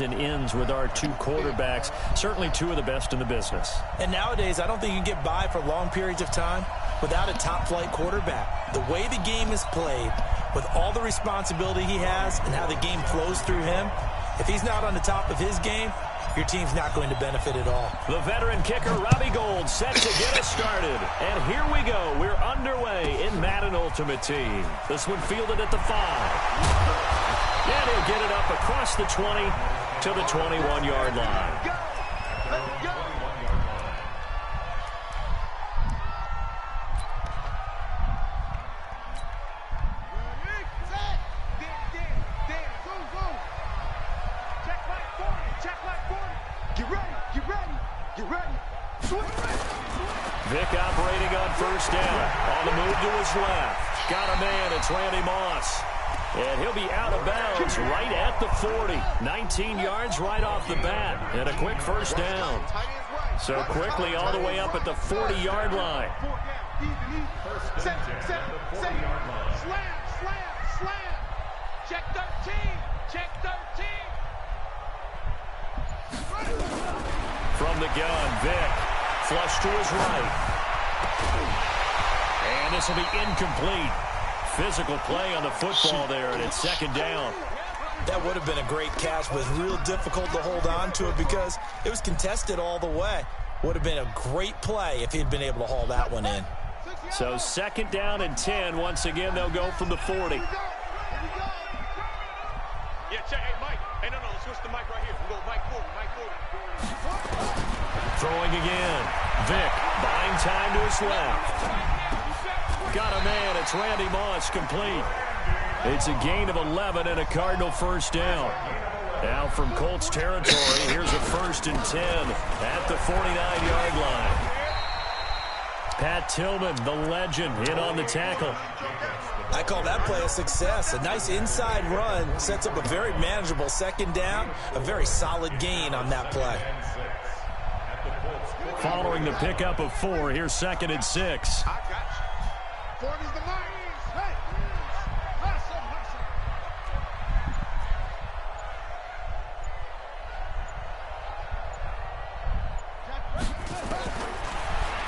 and ends with our two quarterbacks, certainly two of the best in the business. And nowadays, I don't think you can get by for long periods of time without a top-flight quarterback. The way the game is played, with all the responsibility he has and how the game flows through him, if he's not on the top of his game, your team's not going to benefit at all. The veteran kicker, Robbie Gould, set to get us started. And here we go. We're underway in Madden Ultimate Team. This one fielded at the 5. And he'll get it up across the 20 to the 21-yard line. Vic operating on first down. On the move to his left. Got a man. It's Randy Moss. And he'll be out of bounds right at the 40. 19 yards right off the bat. And a quick first down. So quickly all the way up at the 40-yard line. Slam. Check 13. Check 13. From the gun, Vic. Flush to his right. And this will be incomplete. Physical play on the football there, and it's second down. That would have been a great catch, but real difficult to hold on to it because it was contested all the way. Would have been a great play if he'd been able to haul that one in. So second down and 10. Once again, they'll go from the 40. Yeah, check. Hey, Mike. Hey, no, switch the mic right here. We go Mike forward, Mike forward. Throwing again. Vic buying time to his left. Got a man. It's Randy Moss, complete. It's a gain of 11 and a Cardinal first down. Now from Colts territory, here's a 1st and 10 at the 49-yard line. Pat Tillman, the legend, in on the tackle. I call that play a success. A nice inside run sets up a very manageable second down. A very solid gain on that play. Following the pickup of 4, here's 2nd and 6.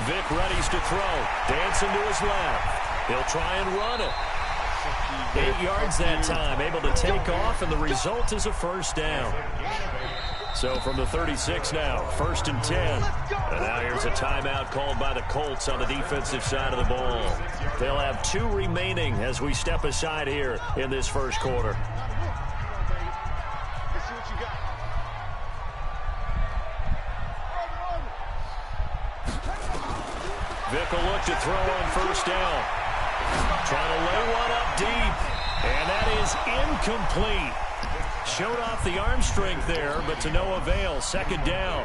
Vic readies to throw. Dancing to his left. He'll try and run it. 8 yards that time. Able to take off, and the result is a first down. So from the 36 now, 1st and 10. And now here's a timeout called by the Colts on the defensive side of the ball. They'll have 2 remaining as we step aside here in this first quarter. Vic will look to throw on first down. Trying to lay one up deep. And that is incomplete. Showed off the arm strength there, but to no avail. Second down.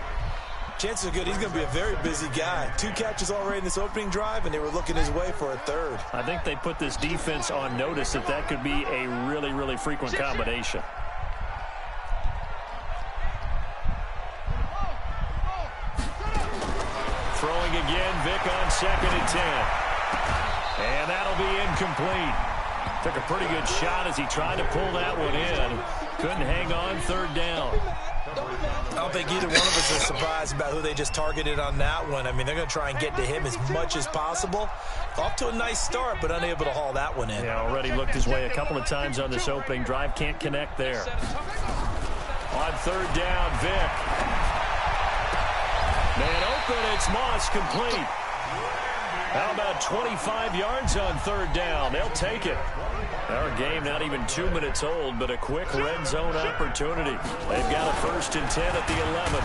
Chances are good. He's going to be a very busy guy. 2 catches already in this opening drive, and they were looking his way for a 3rd. I think they put this defense on notice that could be a really, really frequent combination. Throwing again, Vic on 2nd and 10. And that'll be incomplete. Took a pretty good shot as he tried to pull that one in. Couldn't hang on, 3rd down. I don't think either one of us is surprised about who they just targeted on that one. I mean, they're going to try and get to him as much as possible. Off to a nice start, but unable to haul that one in. Yeah, already looked his way a couple of times on this opening drive. Can't connect there. On 3rd down, Vic. Man open, it's Moss, complete. How about 25 yards on 3rd down? They'll take it. Our game not even 2 minutes old, but a quick red zone opportunity. They've got a 1st and 10 at the 11.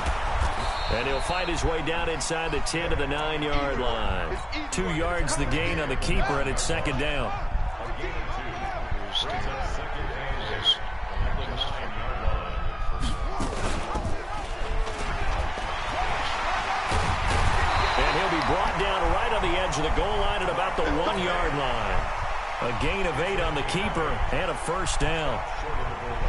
And he'll fight his way down inside the 10 to the 9-yard line. 2 yards the gain on the keeper, and it's 2nd down. And he'll be brought down right on the edge of the goal line at about the 1-yard line. A gain of 8 on the keeper and a first down.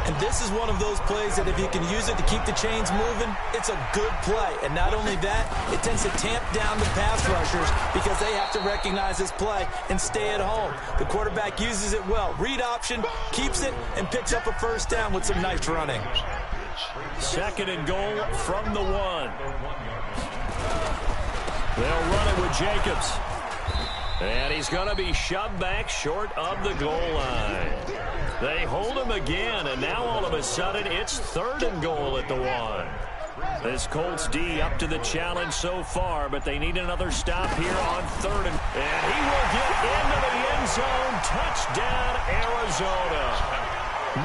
And this is one of those plays that if you can use it to keep the chains moving, it's a good play. And not only that, it tends to tamp down the pass rushers because they have to recognize this play and stay at home. The quarterback uses it well. Read option, keeps it, and picks up a first down with some nice running. Second and goal from the 1. They'll run it with Jacobs. And he's going to be shoved back short of the goal line. They hold him again, and now all of a sudden it's third and goal at the 1. This Colts D up to the challenge so far, but they need another stop here on third. And he will get into the end zone. Touchdown, Arizona.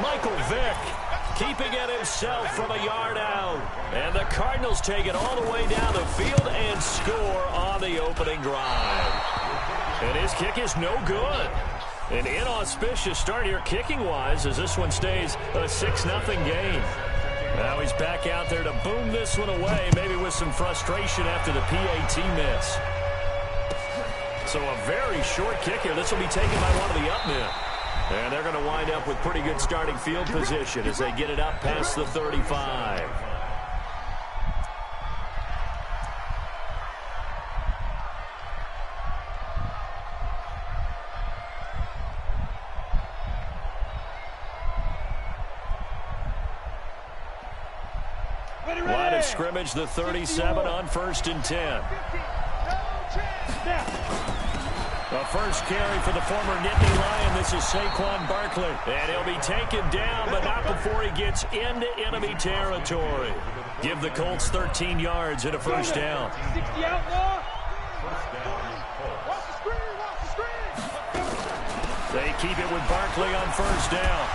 Michael Vick keeping it himself from a yard out. And the Cardinals take it all the way down the field and score on the opening drive. And his kick is no good. An inauspicious start here kicking-wise as this one stays a 6-0 game. Now he's back out there to boom this one away, maybe with some frustration after the PAT miss. So a very short kick here. This will be taken by one of the up men. And they're going to wind up with pretty good starting field position as they get it up past the 35. Line of scrimmage, the 37 on 1st and 10. The first carry for the former Nittany Lion. This is Saquon Barkley. And he'll be taken down, but not before he gets into enemy territory. Give the Colts 13 yards and a first down. 60 outlaw. They keep it with Barkley on first down.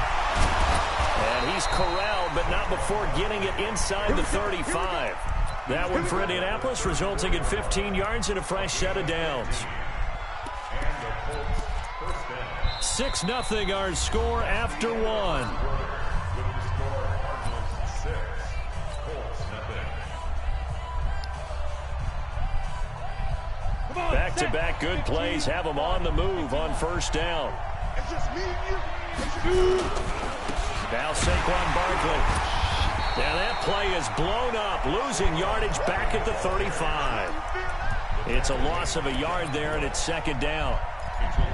And he's corralled, but not before getting it inside the 35. That one for Indianapolis, resulting in 15 yards and a fresh set of downs. 6-0 our score after 1. Back-to-back good plays have them on the move on first down. It's just me and you. Now Saquon Barkley. Now that play is blown up, losing yardage back at the 35. It's a loss of a yard there, and it's second down.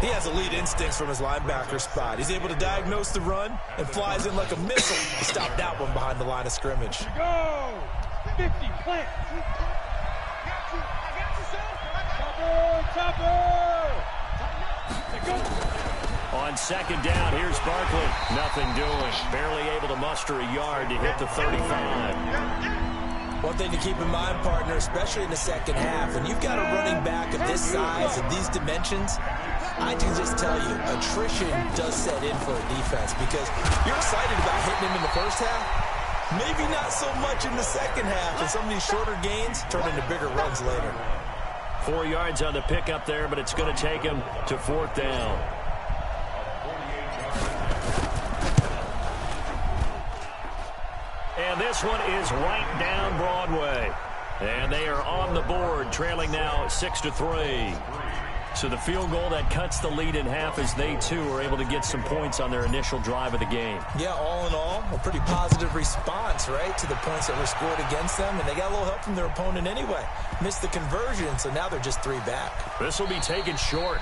He has elite instincts from his linebacker spot. He's able to diagnose the run and flies in like a missile to stop that one behind the line of scrimmage. Go! 50, plant. Chopper! On second down, here's Barkley. Nothing doing. Barely able to muster a yard to hit the 35. One thing to keep in mind, partner, especially in the second half, when you've got a running back of this size and these dimensions, I can just tell you, attrition does set in for a defense because you're excited about hitting him in the first half, maybe not so much in the second half, and some of these shorter gains turn into bigger runs later. 4 yards on the pickup there, but it's going to take him to fourth down. And this one is right down Broadway. And they are on the board, trailing now 6-3. So the field goal that cuts the lead in half as they, too, are able to get some points on their initial drive of the game. Yeah, all in all, a pretty positive response, right, to the points that were scored against them. And they got a little help from their opponent anyway. Missed the conversion, so now they're just 3 back. This will be taken short.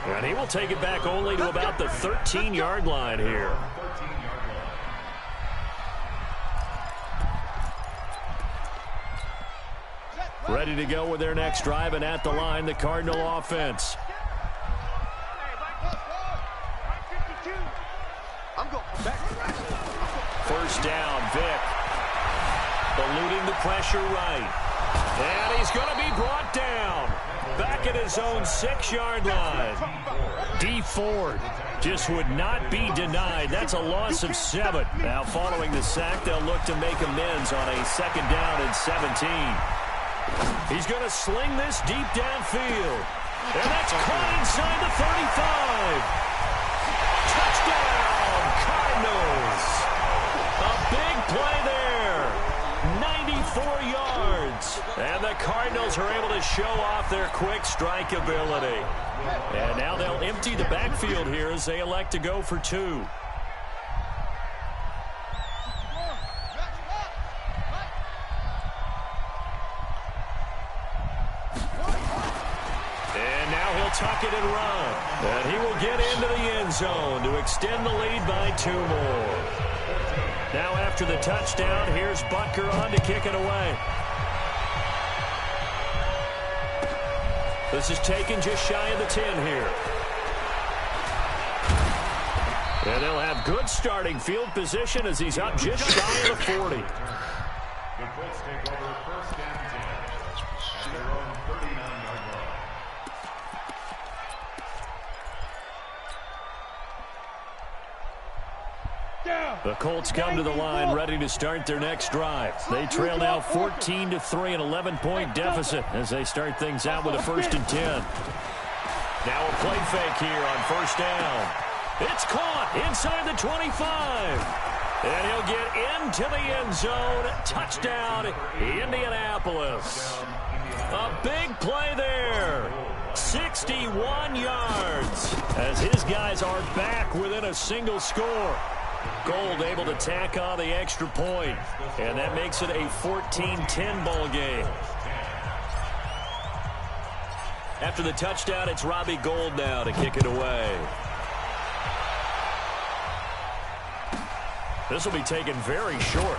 And he will take it back only to about the 13-yard line here. Ready to go with their next drive, and at the line, the Cardinal offense. First down, Vick. Eluding the pressure right. And he's going to be brought down. Back at his own 6-yard line. D. Ford just would not be denied. That's a loss of 7. Now following the sack, they'll look to make amends on a second down and 17. He's going to sling this deep downfield. And that's caught inside the 35. Touchdown, Cardinals. A big play there. 94 yards. And the Cardinals are able to show off their quick strike ability. And now they'll empty the backfield here as they elect to go for 2. Tuck it and run. And he will get into the end zone to extend the lead by 2 more. Now after the touchdown, here's Butker on to kick it away. This is taken just shy of the 10 here. And they'll have good starting field position as he's up just shy of the 40. The Colts take over first and 10 at their own 39-yard line. The Colts come to the line ready to start their next drive. They trail now 14-3, an 11-point deficit as they start things out with a 1st and 10. Now a play fake here on 1st down. It's caught inside the 25. And he'll get into the end zone. Touchdown, Indianapolis. A big play there. 61 yards as his guys are back within a single score. Gold able to tack on the extra point, and that makes it a 14-10 ball game. After the touchdown, it's Robbie Gould now to kick it away. This will be taken very short.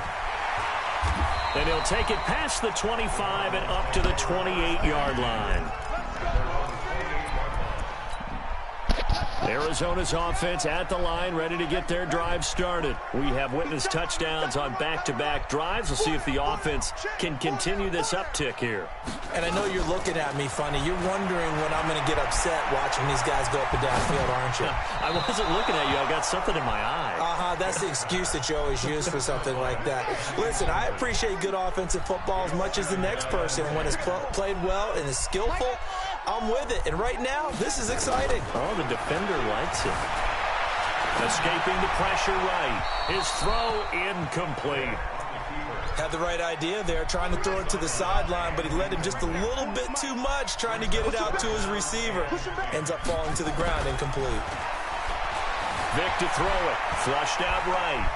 And he'll take it past the 25 and up to the 28-yard line. Arizona's offense at the line, ready to get their drive started. We have witnessed touchdowns on back-to-back drives. We'll see if the offense can continue this uptick here. And I know you're looking at me funny. You're wondering when I'm going to get upset watching these guys go up and down the field, aren't you? I wasn't looking at you. I got something in my eye. That's the excuse that you always use for something like that. Listen, I appreciate good offensive football as much as the next person. When it's played well and is skillful, I'm with it. And right now, this is exciting. Oh, the defender likes it. Escaping the pressure right. His throw incomplete. Had the right idea there, trying to throw it to the sideline, but he led him just a little bit too much, trying to get it out to his receiver. Ends up falling to the ground incomplete. Vick to throw it. Flushed out right.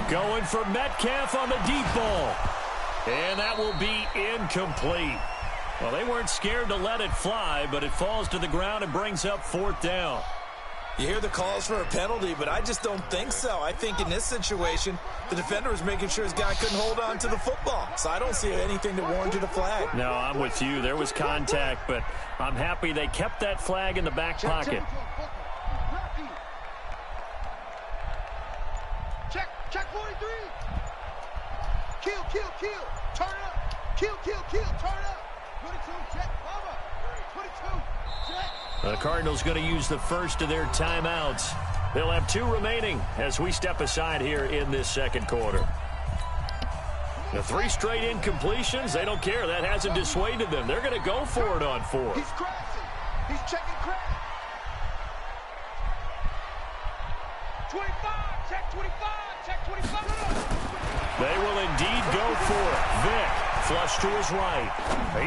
Going for Metcalf on the deep ball. And that will be incomplete. Well, they weren't scared to let it fly, but it falls to the ground and brings up 4th down. You hear the calls for a penalty, but I just don't think so. I think in this situation, the defender was making sure his guy couldn't hold on to the football. So I don't see anything that warranted a flag. No, I'm with you. There was contact, but I'm happy they kept that flag in the back pocket. Check 43. Kill. Turn up. Kill. Turn up. 22, check, cover. 22, check. The Cardinals going to use the first of their timeouts. They'll have 2 remaining as we step aside here in this second quarter. The 3 straight incompletions, they don't care. That hasn't dissuaded them. They're going to go for it on 4th. He's crashing. He's checking crash. 25, check 25, check 25. They will indeed go for it. Vick, flush to his right.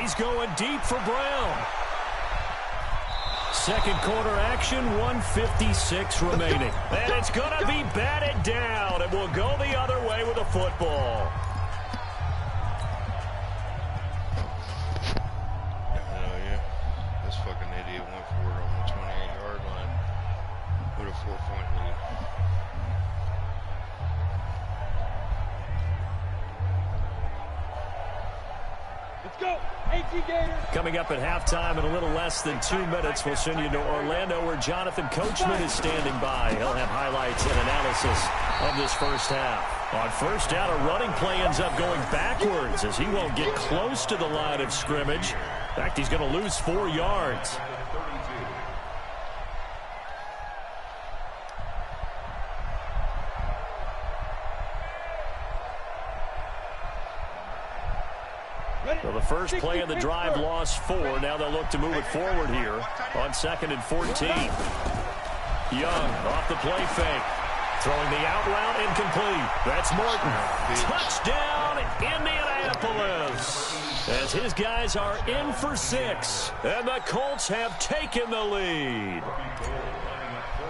He's going deep for Brown. Second quarter action, 1:56 remaining. And it's going to be batted down, and we'll go the other way with the football. Hell yeah. This fucking idiot went for it on the 28-yard line with a 4-point lead. Let's go. Coming up at halftime in a little less than 2 minutes, we'll send you to Orlando where Jonathan Coachman is standing by. He'll have highlights and analysis of this first half. On 1st down, a running play ends up going backwards as he won't get close to the line of scrimmage. In fact, he's going to lose 4 yards. Well, the first play of the drive lost 4. Now they'll look to move it forward here on 2nd and 14. Young off the play fake. Throwing the out route incomplete. That's Morton. Touchdown, Indianapolis. As his guys are in for 6. And the Colts have taken the lead.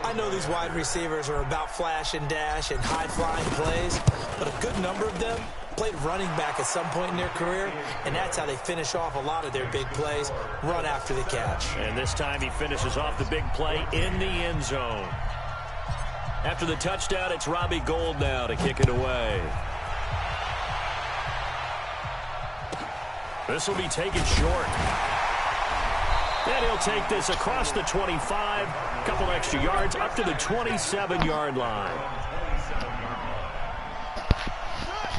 I know these wide receivers are about flash and dash and high-flying plays, but a good number of them played running back at some point in their career, and that's how they finish off a lot of their big plays, run after the catch. And this time he finishes off the big play in the end zone. After the touchdown, it's Robbie Gould now to kick it away. This will be taken short. And he'll take this across the 25, a couple extra yards up to the 27-yard line.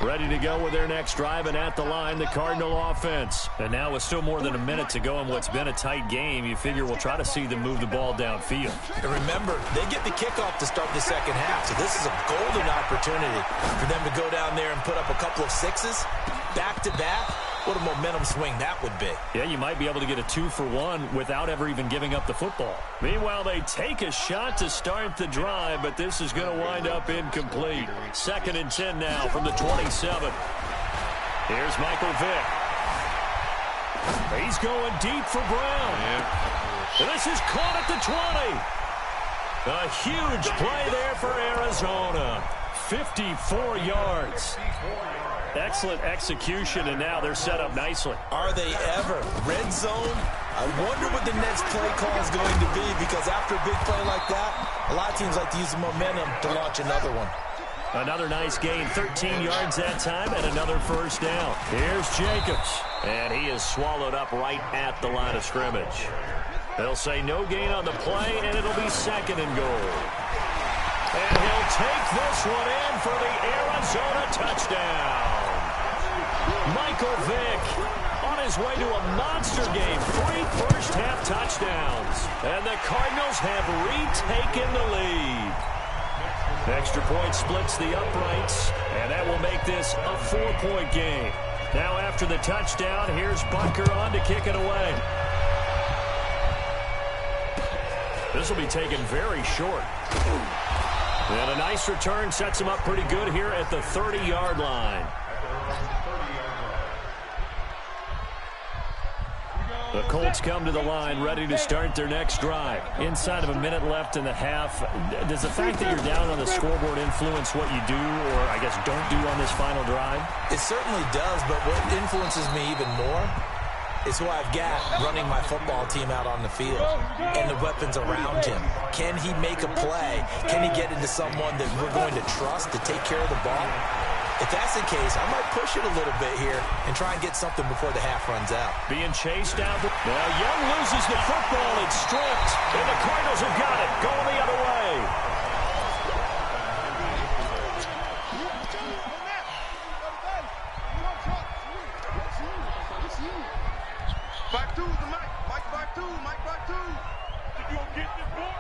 Ready to go with their next drive, and at the line, the Cardinal offense. And now with still more than a minute to go in what's been a tight game, you figure we'll try to see them move the ball downfield. And remember, they get the kickoff to start the second half, so this is a golden opportunity for them to go down there and put up a couple of sixes back-to-back. What a momentum swing that would be. Yeah, you might be able to get a 2-for-1 without ever even giving up the football. Meanwhile, they take a shot to start the drive, but this is going to wind up incomplete. 2nd and 10 now from the 27. Here's Michael Vick. He's going deep for Brown. And this is caught at the 20. A huge play there for Arizona. 54 yards. Excellent execution, and now they're set up nicely. Are they ever? Red zone? I wonder what the next play call is going to be, because after a big play like that, a lot of teams like to use the momentum to launch another one. Another nice gain, 13 yards that time, and another first down. Here's Jacobs, and he is swallowed up right at the line of scrimmage. They'll say no gain on the play, and it'll be 2nd and goal. And he'll take this one in for the Arizona touchdown. Michael Vick on his way to a monster game. 3 first-half touchdowns. And the Cardinals have retaken the lead. Extra point splits the uprights, and that will make this a 4-point game. Now after the touchdown, here's Butker on to kick it away. This will be taken very short. And a nice return sets him up pretty good here at the 30-yard line. The Colts come to the line, ready to start their next drive. Inside of a minute left in the half, does the fact that you're down on the scoreboard influence what you do, or I guess don't do on this final drive? It certainly does, but what influences me even more is who I've got running my football team out on the field and the weapons around him. Can he make a play? Can he get into someone that we're going to trust to take care of the ball? If that's the case, I might push it a little bit here and try and get something before the half runs out. Being chased out. Now Young loses the football. It's stripped. And the Cardinals have got it. Going the other way. Back two, the Mike. Mike back two. Mike back two. Think you gonna get this, boy?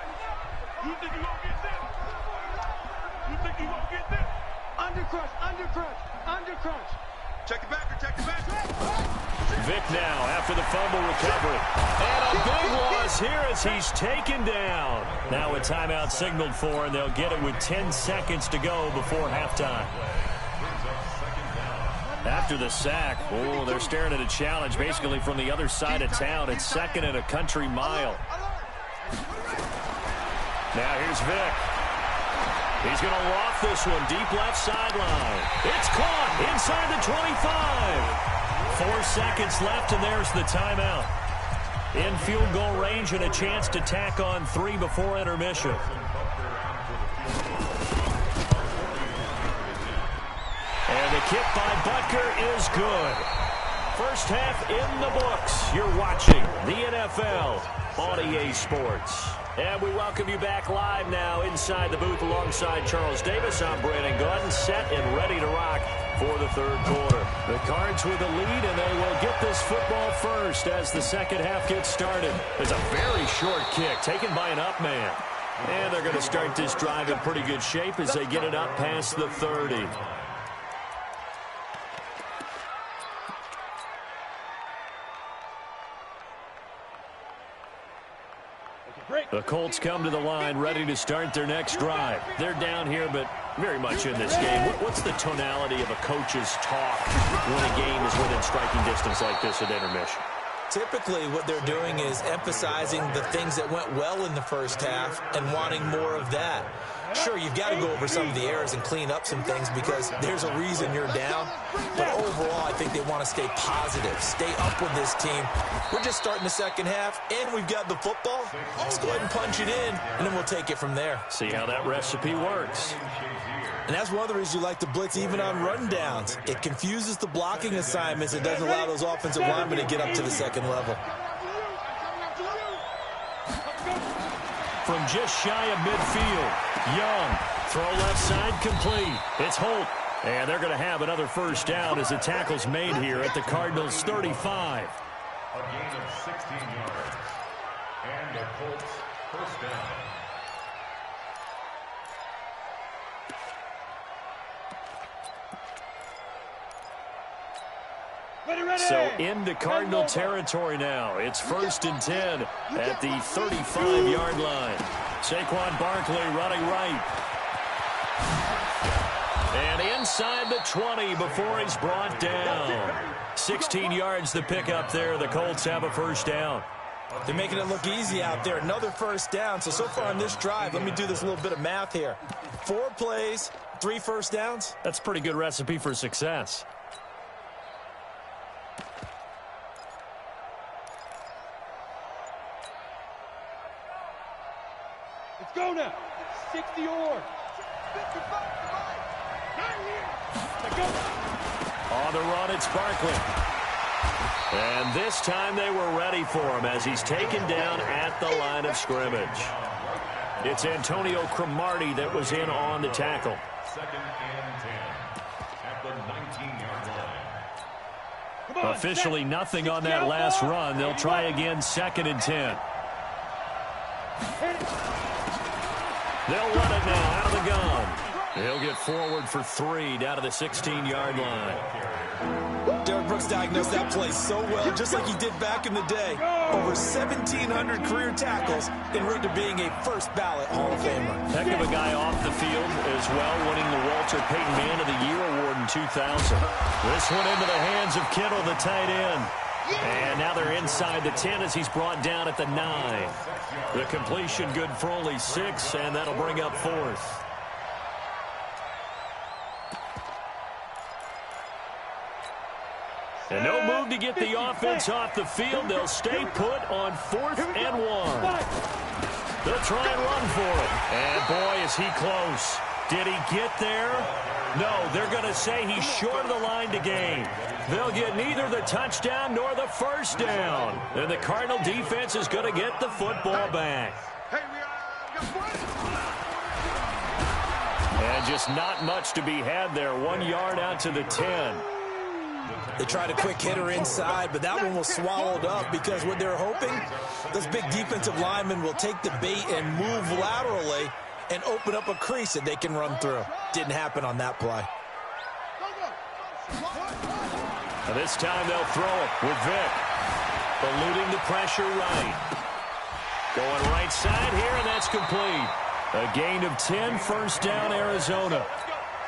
You think you gonna get this? You think you gonna get this? Undercrush, undercrush, undercrush. Check it back, check it back. Vick now after the fumble recovery. And a big loss here as he's taken down. Now a timeout signaled for, and they'll get it with 10 seconds to go before halftime. After the sack, oh, they're staring at a challenge basically from the other side of town. It's 2nd and a country mile. Now here's Vick. He's going to loft this one deep left sideline. It's caught inside the 25. 4 seconds left, and there's the timeout. In field goal range and a chance to tack on 3 before intermission. And the kick by Butker is good. First half in the books. You're watching the NFL on EA Sports. And we welcome you back live now inside the booth alongside Charles Davis. I'm Brandon Gordon, set and ready to rock for the third quarter. The Cards with the lead, and they will get this football first as the second half gets started. There's a very short kick taken by an up man. And they're going to start this drive in pretty good shape as they get it up past the 30. The Colts come to the line ready to start their next drive. They're down here, but very much in this game. What's the tonality of a coach's talk when a game is within striking distance like this at intermission? Typically, what they're doing is emphasizing the things that went well in the first half and wanting more of that. Sure, you've got to go over some of the errors and clean up some things because there's a reason you're down. But overall, I think they want to stay positive, stay up with this team. We're just starting the second half, and we've got the football. Let's go ahead and punch it in, and then we'll take it from there. See how that recipe works. And that's one of the reasons you like to blitz even on rundowns. It confuses the blocking assignments. It doesn't allow those offensive linemen to get up to the second level. From just shy of midfield, Young, throw left side complete. It's Holt, and they're going to have another first down as the tackle's made here at the Cardinals' 35. A gain of 16 yards. And the Colts first down. So into Cardinal territory now. It's 1st and 10 at the 35-yard line. Saquon Barkley running right. And inside the 20 before he's brought down. 16 yards the pickup there. The Colts have a first down. They're making it look easy out there. Another first down. So far on this drive, let me do this little bit of math here. 4 plays, 3 first downs. That's a pretty good recipe for success. Let's go now. 60 or. On the run, it's Barkley. And this time they were ready for him as he's taken down at the line of scrimmage. It's Antonio Cromartie that was in on the tackle. 2nd and 10 at the 19-yard line. Officially nothing on that last run. They'll try again 2nd and 10. They'll run it now out of the gun. He'll get forward for 3 down to the 16-yard line. Derek Brooks diagnosed that play so well, just like he did back in the day. Over 1,700 career tackles en route to being a first-ballot Hall of Famer. Heck of a guy off the field as well, winning the Walter Payton Man of the Year award in 2000. This one into the hands of Kittle, the tight end. And now they're inside the 10 as he's brought down at the 9. The completion good for only 6, and that'll bring up 4th. And no move to get the offense off the field. They'll stay put on 4th and 1. They'll try and run for it. And boy, is he close. Did he get there? No, they're going to say he's short of the line to gain. They'll get neither the touchdown nor the first down. And the Cardinal defense is going to get the football back. And just not much to be had there. 1 yard out to the 10. They tried a quick hitter inside, but that one was swallowed up because what they're hoping, those big defensive linemen will take the bait and move laterally and open up a crease that they can run through. Didn't happen on that play. And this time they'll throw it with Vick. Eluding the pressure right. Going right side here, and that's complete. A gain of 10, first down, Arizona.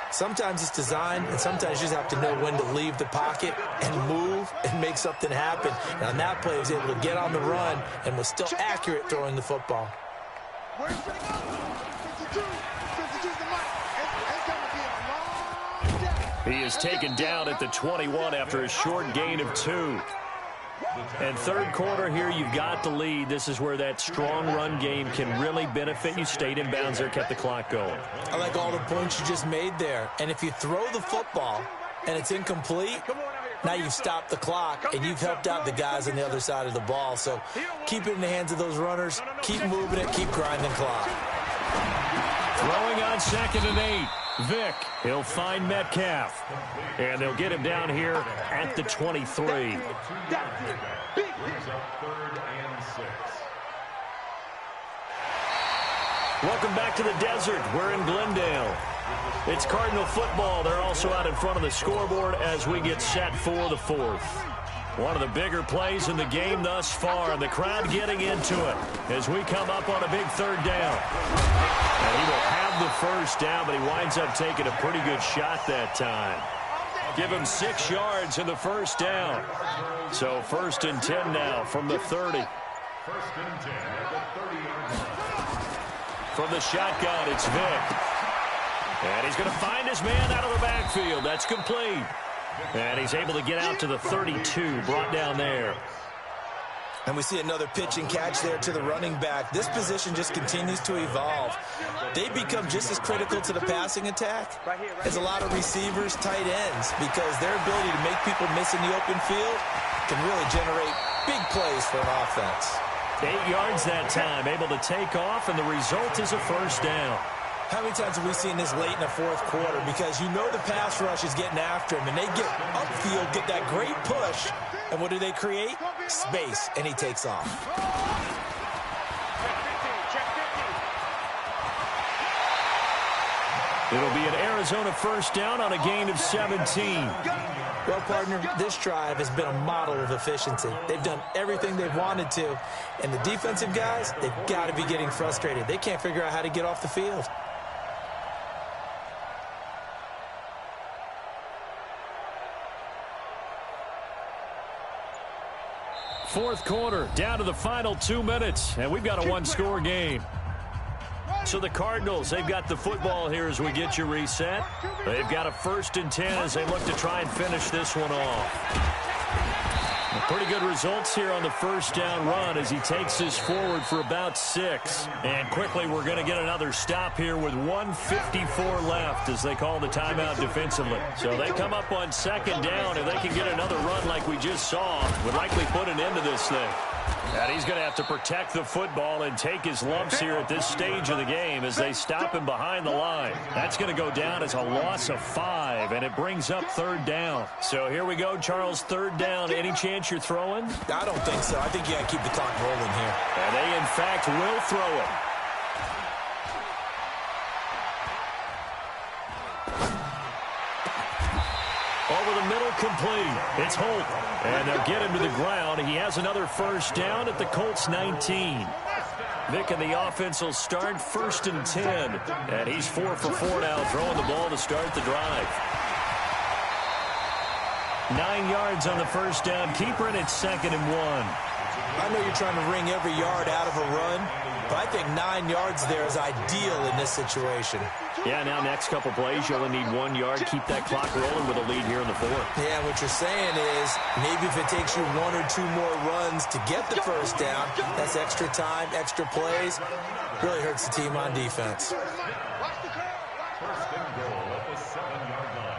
Sometimes it's designed, and sometimes you just have to know when to leave the pocket and move and make something happen. And on that play, he was able to get on the run and was still accurate throwing the football. He is taken down at the 21 after a short gain of 2. And third quarter here, you've got the lead. This is where that strong run game can really benefit you. Stayed in bounds there, kept the clock going. I like all the points you just made there. And if you throw the football and it's incomplete, now you've stopped the clock and you've helped out the guys on the other side of the ball. So keep it in the hands of those runners. Keep moving it. Keep grinding clock. Throwing on 2nd and 8. Vick, he'll find Metcalf. And they'll get him down here at the 23. Brings up 3rd and 6. Welcome back to the desert. We're in Glendale. It's Cardinal football. They're also out in front of the scoreboard as we get set for the 4th. One of the bigger plays in the game thus far, and the crowd getting into it as we come up on a big 3rd down. And he will have the first down, but he winds up taking a pretty good shot that time. Give him 6 yards in the first down. So 1st and 10 now from the 30. 1st and 10 at the 30-yard line. From the shotgun, it's Vic. And he's going to find his man out of the backfield. That's complete. And he's able to get out to the 32, brought down there. And we see another pitch and catch there to the running back. This position just continues to evolve. They become just as critical to the passing attack as a lot of receivers, tight ends, because their ability to make people miss in the open field can really generate big plays for an offense. 8 yards that time, able to take off, and the result is a first down. How many times have we seen this late in the fourth quarter? Because you know the pass rush is getting after him, and they get upfield, get that great push, and what do they create? Space, and he takes off. It'll be an Arizona first down on a gain of 17. Well, partner, this drive has been a model of efficiency. They've done everything they've wanted to, and the defensive guys, they've got to be getting frustrated. They can't figure out how to get off the field. Fourth quarter, down to the final 2 minutes, and we've got a one-score game. So the Cardinals, they've got the football here as we get you reset. They've got a 1st and 10 as they look to try and finish this one off. Pretty good results here on the first down run as he takes this forward for about 6. And quickly, we're going to get another stop here with 1:54 left as they call the timeout defensively. So they come up on 2nd down. If they can get another run like we just saw, would likely put an end to this thing. And he's going to have to protect the football and take his lumps here at this stage of the game as they stop him behind the line. That's going to go down as a loss of 5, and it brings up 3rd down. So here we go, Charles, 3rd down. Any chance you're throwing? I don't think so. I think you got to keep the clock rolling here. And they, in fact, will throw it. Over the middle, complete. It's Holt. And they'll get him to the ground. He has another first down at the Colts 19. Vic and the offense will start 1st and 10. And he's 4 for 4 now, throwing the ball to start the drive. 9 yards on the first down. Keeper, and it's 2nd and 1. I know you're trying to wring every yard out of a run, but I think 9 yards there is ideal in this situation. Yeah, now next couple plays, you only need 1 yard. Keep that clock rolling with a lead here in the 4th. Yeah, what you're saying is maybe if it takes you 1 or 2 more runs to get the first down, that's extra time, extra plays. Really hurts the team on defense. 1st and goal at the 7-yard line.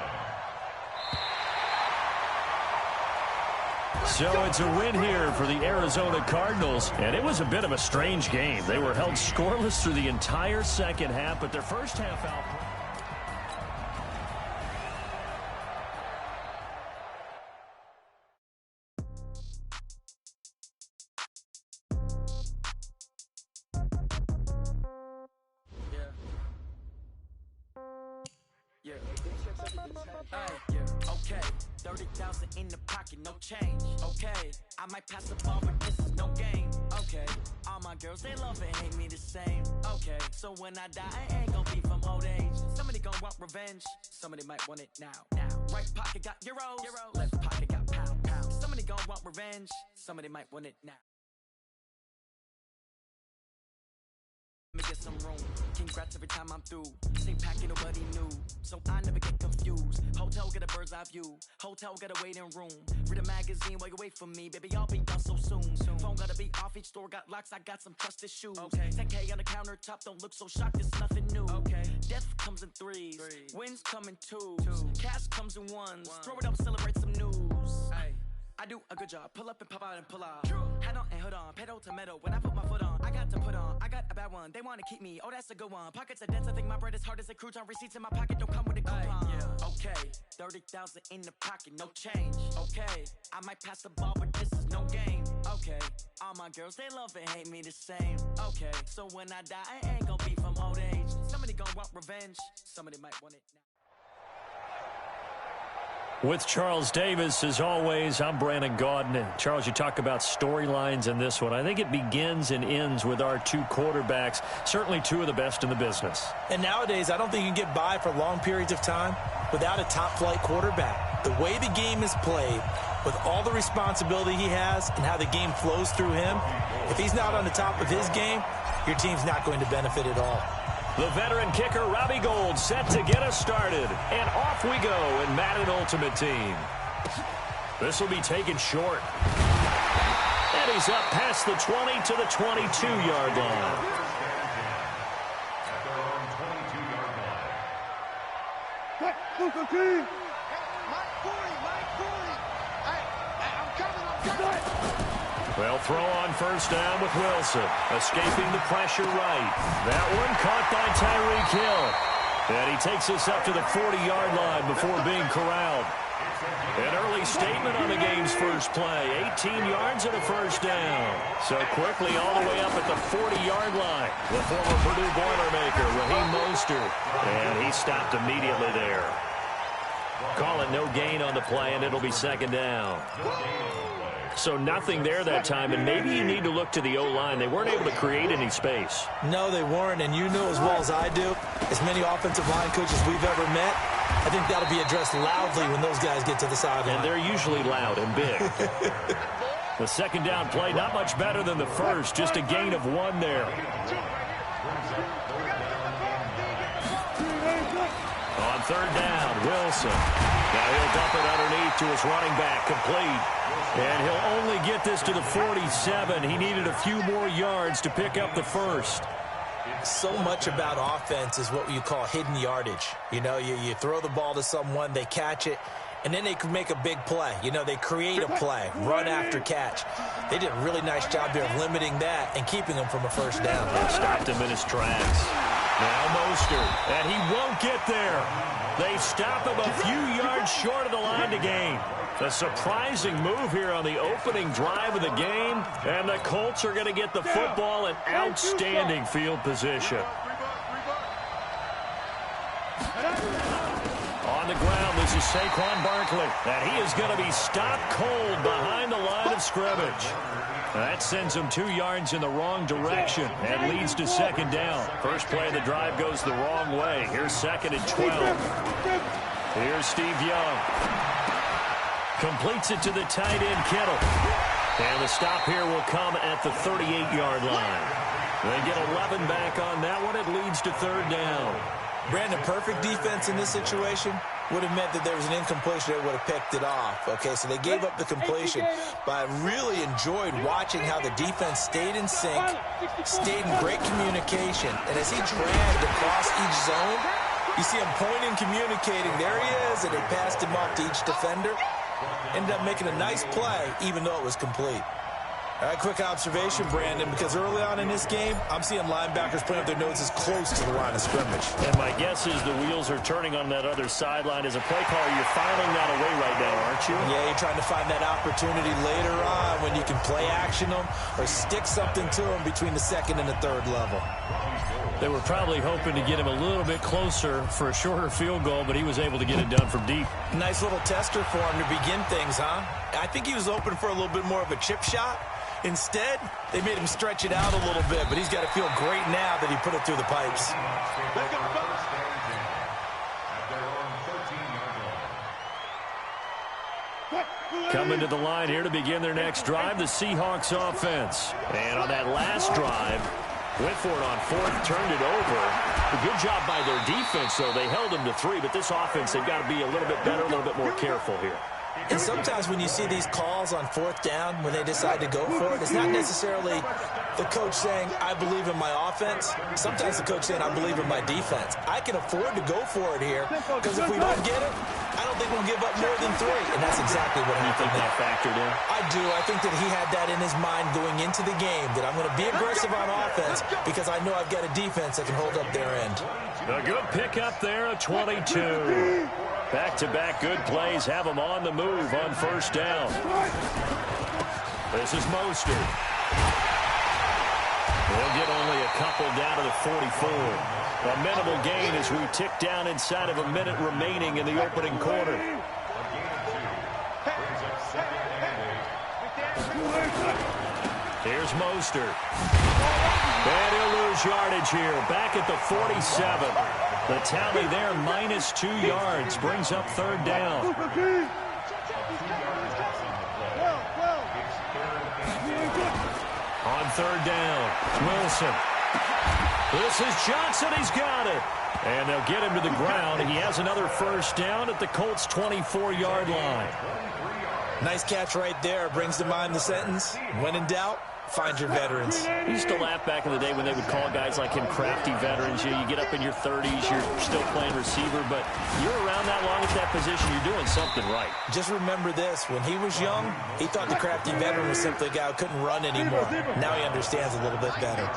So it's a win here for the Arizona Cardinals, and it was a bit of a strange game. They were held scoreless through the entire second half, but their first half out. Okay, 30,000 in the pocket, no change. Okay, I might pass the ball, but this is no game. Okay, all my girls, they love and hate me the same. Okay, so when I die, I ain't gonna be from old age. Somebody gonna want revenge, somebody might want it now. Right pocket got euros, left pocket got pound. Somebody gonna want revenge, somebody might want it now. Let me get some room. Congrats every time I'm through. Stay packing, nobody knew, so I never get confused. Hotel get a bird's eye view. Hotel get a waiting room. Read a magazine while you wait for me, baby. I'll be done so soon. Phone gotta be off. Each store got locks. I got some trusted shoes. Okay. 10K on the countertop. Don't look so shocked. It's nothing new. Okay. Death comes in 3s. Wins come in 2s. Cash comes in 1s. Throw it up, celebrate some news. Ay. I do a good job. Pull up and pop out and pull out. Head on and hood on. Pedal to metal. When I put my foot on, I got to put on. I got a bad one. They want to keep me. Oh, that's a good one. Pockets are dense. I think my bread is hard as a crouton. Receipts in my pocket don't come with a coupon. Okay. 30,000 in the pocket. No change. Okay. I might pass the ball, but this is no game. Okay. All my girls, they love and hate me the same. Okay. So when I die, I ain't gonna be from old age. Somebody gonna want revenge. Somebody might want it now. With Charles Davis, as always, I'm Brandon Gaudin. And Charles, you talk about storylines in this one. I think it begins and ends with our 2 quarterbacks, certainly 2 of the best in the business. And nowadays, I don't think you can get by for long periods of time without a top-flight quarterback. The way the game is played, with all the responsibility he has and how the game flows through him, if he's not on the top of his game, your team's not going to benefit at all. The veteran kicker, Robbie Gould, set to get us started. And off we go in Madden Ultimate Team. This will be taken short. And he's up past the 20 to the 22-yard line. Well, throw on first down with Wilson. Escaping the pressure right. That one caught by Tyreek Hill. And he takes us up to the 40-yard line before being corralled. An early statement on the game's first play. 18 yards and a first down. So quickly all the way up at the 40-yard line. The former Purdue Boilermaker, Raheem Mostert. And he stopped immediately there. Call it no gain on the play, and it'll be second down. So nothing there that time, and maybe you need to look to the O-line. They weren't able to create any space. No, they weren't, and you know as well as I do, as many offensive line coaches we've ever met, I think that'll be addressed loudly when those guys get to the sideline. And they're usually loud and big. The second down play, not much better than the first, just a gain of 1 there. On third down, Wilson. Now he'll dump it underneath to his running back, complete. And he'll only get this to the 47. He needed a few more yards to pick up the first. So much about offense is what you call hidden yardage. You know, you throw the ball to someone, they catch it, and then they can make a big play. You know, they create a play, run after catch. They did a really nice job there of limiting that and keeping him from a first down. They stopped him in his tracks. Now Mostert, and he won't get there. They stop him a few yards short of the line to gain. A surprising move here on the opening drive of the game, and the Colts are going to get the football in outstanding field position. On the ground, this is Saquon Barkley, and he is going to be stopped cold behind the line of scrimmage. That sends him 2 yards in the wrong direction and leads to second down. First play of the drive goes the wrong way. Here's second and 12. Here's Steve Young. Completes it to the tight end, Kittle. And the stop here will come at the 38-yard line. They get 11 back on that one. It leads to third down. Brandon, perfect defense in this situation would have meant that there was an incompletion that would have picked it off. Okay, so they gave up the completion, but I really enjoyed watching how the defense stayed in sync, stayed in great communication, and as he dragged across each zone, you see him pointing, communicating. There he is, and they passed him off to each defender. Ended up making a nice play, even though it was complete. All right, quick observation, Brandon, because early on in this game, I'm seeing linebackers putting up their noses close to the line of scrimmage. And my guess is the wheels are turning on that other sideline. As a play caller, you're filing that away right now, aren't you? Yeah, you're trying to find that opportunity later on when you can play action them or stick something to them between the second and the third level. They were probably hoping to get him a little bit closer for a shorter field goal, but he was able to get it done from deep. Nice little tester for him to begin things, huh? I think he was open for a little bit more of a chip shot. Instead, they made him stretch it out a little bit, but he's got to feel great now that he put it through the pipes. Coming to the line here to begin their next drive, the Seahawks offense. And on that last drive, went for it on fourth, turned it over. A good job by their defense, though. They held them to 3, but this offense, they've got to be a little bit better, a little bit more careful here. And sometimes when you see these calls on fourth down, when they decide to go for it, it's not necessarily the coach saying, I believe in my offense. Sometimes the coach saying, I believe in my defense. I can afford to go for it here because if we don't get it, I don't think we'll give up more than 3. And that's exactly what happened. You think that factored in? I do. I think that he had that in his mind going into the game, that I'm going to be aggressive on offense because I know I've got a defense that can hold up their end. A good pickup there, a 22. Back-to-back good plays have them on the move on first down. This is Mostert. We'll get only a couple down to the 44. A minimal gain as we tick down inside of a minute remaining in the opening quarter. Here's Mostert. And he'll lose yardage here. Back at the 47. The tally there, minus 2 yards, brings up third down. On third down, Wilson. This is Johnson. He's got it. And they'll get him to the ground. He has another first down at the Colts' 24-yard line. Nice catch right there. Brings to mind the sentence, when in doubt, find your veterans. We used to laugh back in the day when they would call guys like him crafty veterans. You get up in your 30s, you're still playing receiver, but you're around that long at that position, you're doing something right. Just remember this. When he was young, he thought the crafty veteran was simply a guy who couldn't run anymore. Now he understands a little bit better.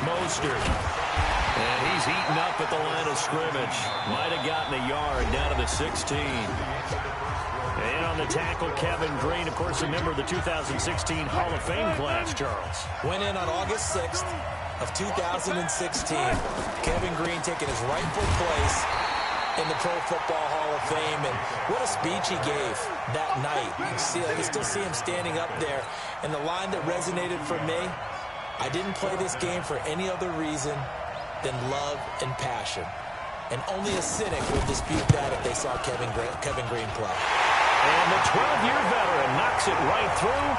Mostert. And he's eaten up at the line of scrimmage. Might have gotten a yard down to the 16. And on the tackle, Kevin Green, of course, a member of the 2016 Hall of Fame class, Charles. Went in on August 6th of 2016. Kevin Green taking his rightful place in the Pro Football Hall of Fame. And what a speech he gave that night. I can still see him standing up there. And the line that resonated for me, I didn't play this game for any other reason than love and passion. And only a cynic would dispute that if they saw Kevin Green play. And the 12-year veteran knocks it right through.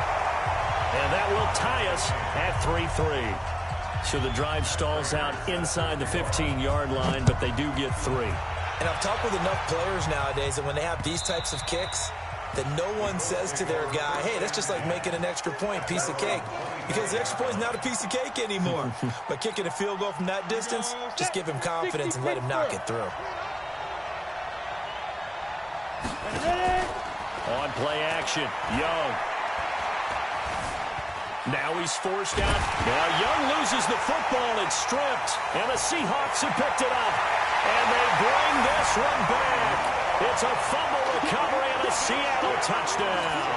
And that will tie us at 3-3. So the drive stalls out inside the 15-yard line, but they do get 3. And I've talked with enough players nowadays that when they have these types of kicks, that no one says to their guy, hey, that's just like making an extra point, piece of cake. Because the extra point is not a piece of cake anymore. But kicking a field goal from that distance, just give him confidence and let him knock it through. On play action, Young. Now he's forced out. Now Young loses the football. It's stripped. And the Seahawks have picked it up. And they bring this one back. It's a fumble recovery and a Seattle touchdown.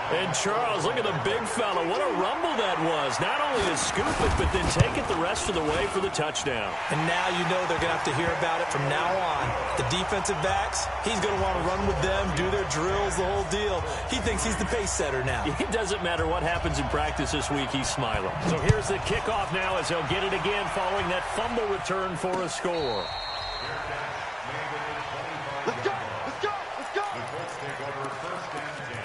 And Charles, look at the big fella. What a rumble that was. Not only to scoop it, but then take it the rest of the way for the touchdown. And now you know they're going to have to hear about it from now on. The defensive backs, he's going to want to run with them, do their drills, the whole deal. He thinks he's the pace setter now. It doesn't matter what happens in practice this week, he's smiling. So here's the kickoff now as they'll get it again following that fumble return for a score. Let's go! Let's go! Let's go! The Colts take over first and 10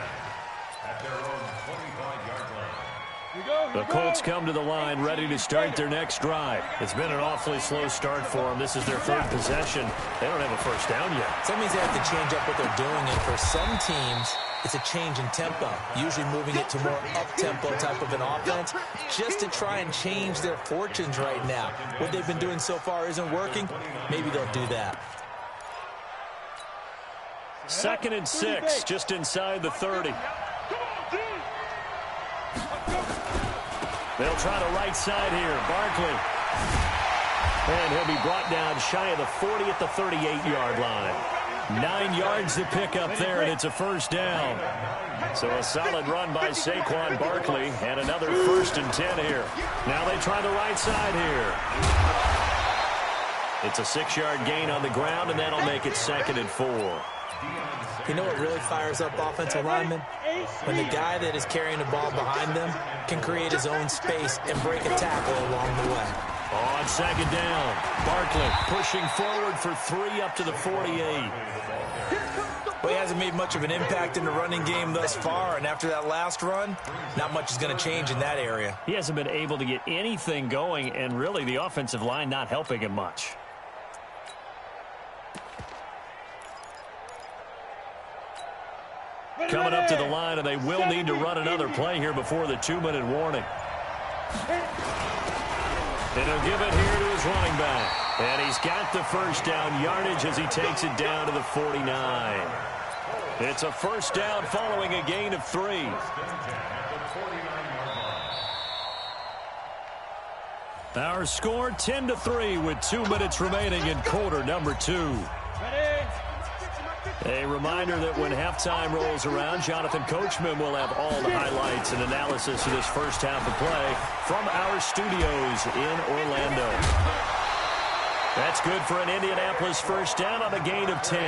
at their own 25-yard line. The Colts come to the line ready to start their next drive. It's been an awfully slow start for them. This is their third possession. They don't have a first down yet. So that means they have to change up what they're doing. And for some teams, it's a change in tempo, usually moving it to more up-tempo type of an offense, just to try and change their fortunes right now. What they've been doing so far isn't working. Maybe they'll do that. 2nd and 6, just inside the 30. They'll try the right side here. Barkley. And he'll be brought down shy of the 40 at the 38-yard line. 9 yards to pick up there, and it's a first down. So a solid run by Saquon Barkley, and another 1st and 10 here. Now they try the right side here. It's a 6-yard gain on the ground, and that'll make it 2nd and 4. You know what really fires up offensive linemen? When the guy that is carrying the ball behind them can create his own space and break a tackle along the way. On 2nd down, Barkley pushing forward for 3 up to the 48. Well, he hasn't made much of an impact in the running game thus far, and after that last run, not much is going to change in that area. He hasn't been able to get anything going, and really the offensive line not helping him much. Coming up to the line, and they will need to run another play here before the 2-minute warning. And he'll give it here to his running back. And he's got the first down yardage as he takes it down to the 49. It's a first down following a gain of 3. Our score 10-3 with 2 minutes remaining in quarter number 2. A reminder that when halftime rolls around, Jonathan Coachman will have all the highlights and analysis of this first half of play from our studios in Orlando. That's good for an Indianapolis first down on a gain of 10.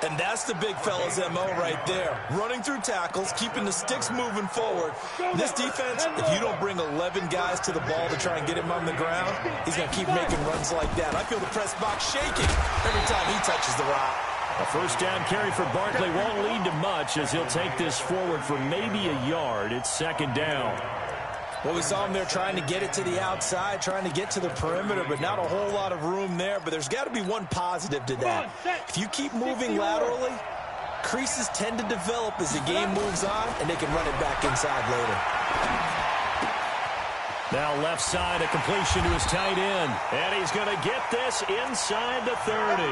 And that's the big fella's MO right there. Running through tackles, keeping the sticks moving forward. This defense, if you don't bring 11 guys to the ball to try and get him on the ground, he's going to keep making runs like that. I feel the press box shaking every time he touches the rock. A first down carry for Barkley won't lead to much as he'll take this forward for maybe a yard. It's second down. Well, we saw him there trying to get it to the outside, trying to get to the perimeter, but not a whole lot of room there. But there's got to be one positive to that. If you keep moving laterally, creases tend to develop as the game moves on, and they can run it back inside later. Now left side, a completion to his tight end. And he's going to get this inside the 30.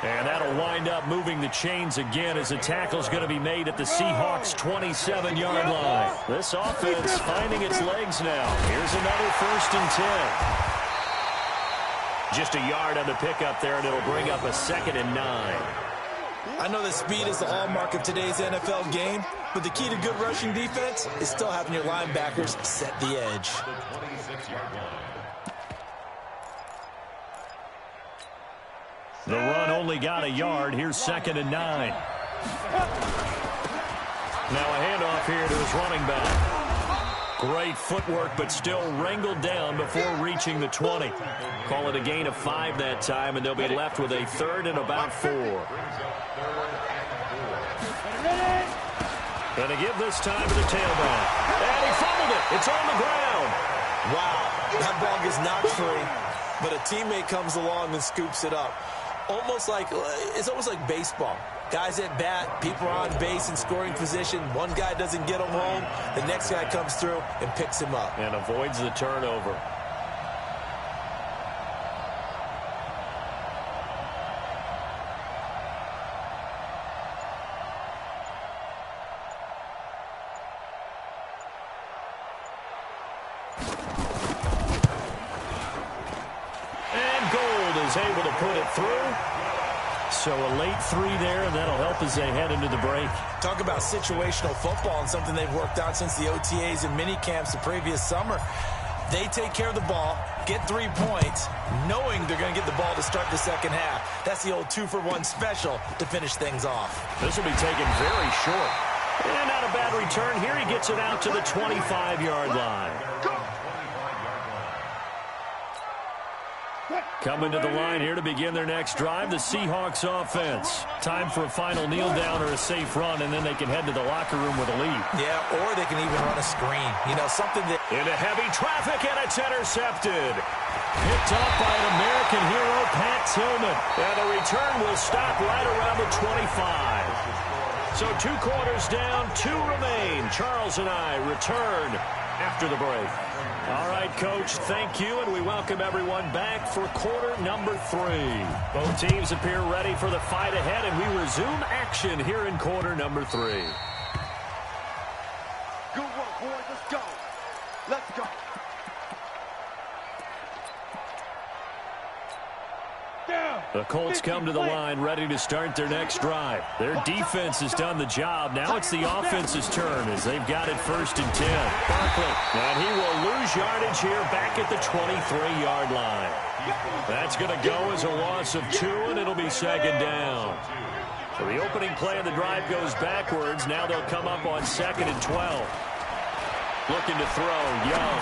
And that'll wind up moving the chains again as the tackle's going to be made at the Seahawks' 27-yard line. This offense finding its legs now. Here's another 1st and 10. Just a yard on the pickup there, and it'll bring up a 2nd and 9. I know that speed is the hallmark of today's NFL game, but the key to good rushing defense is still having your linebackers set the edge. The run only got a yard. Here's 2nd and 9. Now a handoff here to his running back. Great footwork, but still wrangled down before reaching the 20. Call it a gain of 5 that time, and they'll be left with a 3rd and about 4. Going to give this time to the tailback. And he fumbled it. It's on the ground. Wow, that ball gets knocked free, but a teammate comes along and scoops it up. It's almost like baseball. Guys at bat, people are on base in scoring position. One guy doesn't get him home. The next guy comes through and picks him up. And avoids the turnover. Is able to put it through. So a late 3 there, and that'll help as they head into the break. Talk about situational football and something they've worked on since the OTAs and mini camps the previous summer. They take care of the ball, get 3 points, knowing they're going to get the ball to start the second half. That's the old 2-for-1 special to finish things off. This will be taken very short. And not a bad return here. He gets it out to the 25-yard line. Coming to the line here to begin their next drive, the Seahawks offense. Time for a final kneel down or a safe run, and then they can head to the locker room with a lead. Yeah, or they can even run a screen. You know, something that... Into heavy traffic, and it's intercepted. Picked up by an American hero, Pat Tillman. And the return will stop right around the 25. So 2 quarters down, 2 remain. Charles and I return after the break. All right, Coach, thank you, and we welcome everyone back for quarter number 3. Both teams appear ready for the fight ahead, and we resume action here in quarter number 3. Good work, boys. Let's go. Let's go. The Colts come to the line ready to start their next drive. Their defense has done the job. Now it's the offense's turn as they've got it 1st and 10. Barkley, and he will lose yardage here back at the 23-yard line. That's going to go as a loss of 2, and it'll be 2nd down. So the opening play of the drive goes backwards. Now they'll come up on 2nd and 12. Looking to throw, Young.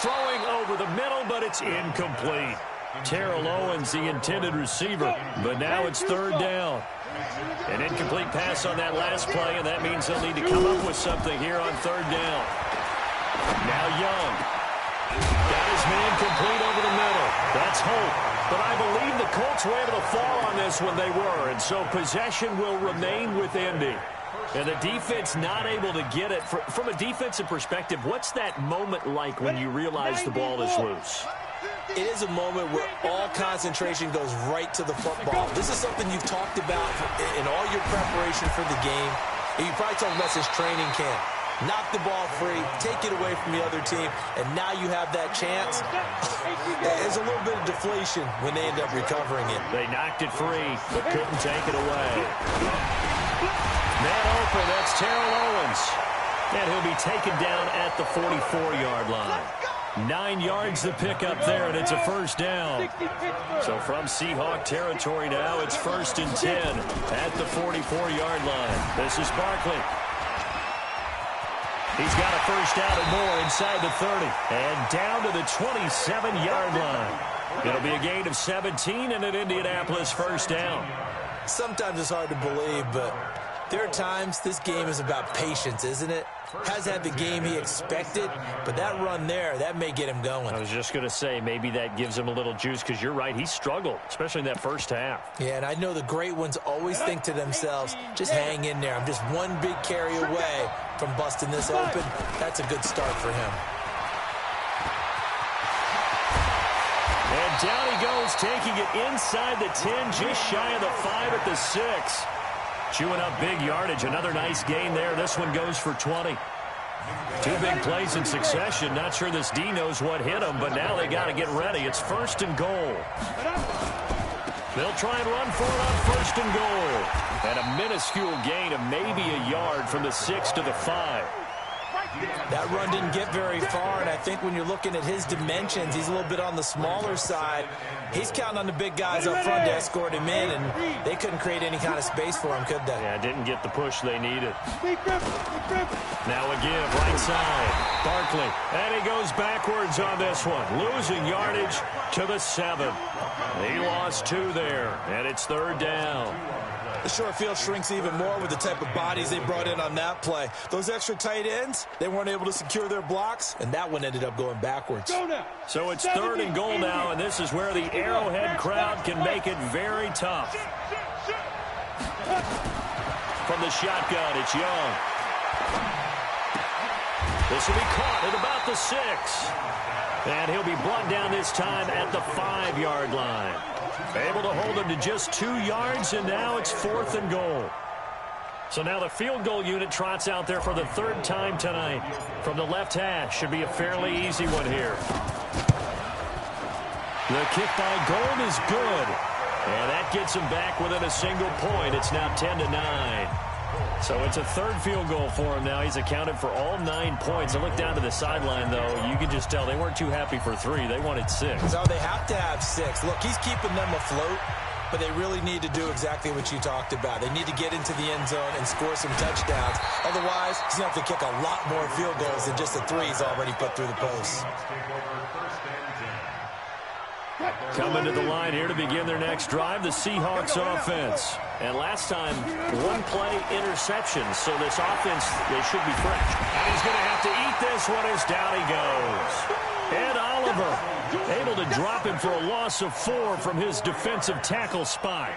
Throwing over the middle, but it's incomplete. Terrell Owens, the intended receiver, but now it's 3rd down. An incomplete pass on that last play, and that means they'll need to come up with something here on 3rd down. Now Young. Got his man complete over the middle. That's hope. But I believe the Colts were able to fall on this when they were, and so possession will remain with Indy. And the defense not able to get it. From a defensive perspective, what's that moment like when you realize the ball is loose? It is a moment where all concentration goes right to the football. This is something you've talked about in all your preparation for the game. And you probably talked about since training camp. Knock the ball free, take it away from the other team, and now you have that chance. There's a little bit of deflation when they end up recovering it. They knocked it free, but couldn't take it away. Man open, that's Terrell Owens. And he'll be taken down at the 44-yard line. 9 yards the pick up there, and it's a 1st down. So from Seahawk territory now, it's 1st and 10 at the 44-yard line. This is Barkley. He's got a 1st down and more inside the 30. And down to the 27-yard line. It'll be a gain of 17 and an Indianapolis first down. Sometimes it's hard to believe, but there are times this game is about patience, isn't it? Has had the game he expected, but that run there, that may get him going. I was just going to say, maybe that gives him a little juice, because you're right, he struggled, especially in that first half. Yeah, and I know the great ones always think to themselves, just hang in there. I'm just one big carry away from busting this open. That's a good start for him. And down he goes, taking it inside the 10, just shy of the 5 at the 6. Chewing up big yardage. Another nice gain there. This one goes for 20. Two big plays in succession. Not sure this D knows what hit him, but now they got to get ready. It's first and goal. They'll try and run for it on first and goal. And a minuscule gain of maybe a yard from the 6 to the 5. That run didn't get very far, and I think when you're looking at his dimensions, he's a little bit on the smaller side. He's counting on the big guys up front to escort him in, and they couldn't create any kind of space for him, could they? Yeah, didn't get the push they needed. Now a give, right side. Barkley, and he goes backwards on this one, losing yardage to the 7. He lost 2 there, and it's third down. The short field shrinks even more with the type of bodies they brought in on that play. Those extra tight ends, they weren't able to secure their blocks, and that one ended up going backwards. So it's third and goal now, and this is where the Arrowhead crowd can make it very tough. From the shotgun, it's Young. This will be caught at about the 6. And he'll be brought down this time at the 5-yard line. Able to hold him to just 2 yards, and now it's fourth and goal. So now the field goal unit trots out there for the 3rd time tonight. From the left hash, should be a fairly easy one here. The kick by Gold is good. And that gets him back within a single point. It's now 10-9. So it's a 3rd field goal for him now. He's accounted for all 9 points. I look down to the sideline, though. You can just tell they weren't too happy for 3. They wanted 6. No, they have to have 6. Look, he's keeping them afloat, but they really need to do exactly what you talked about. They need to get into the end zone and score some touchdowns. Otherwise, he's going to have to kick a lot more field goals than just the 3 he's already put through the posts. Coming to the line here to begin their next drive, the Seahawks offense. And last time, 1 play interception, so this offense, they should be fresh. And he's going to have to eat this one as down he goes. Ed Oliver able to drop him for a loss of 4 from his defensive tackle spot.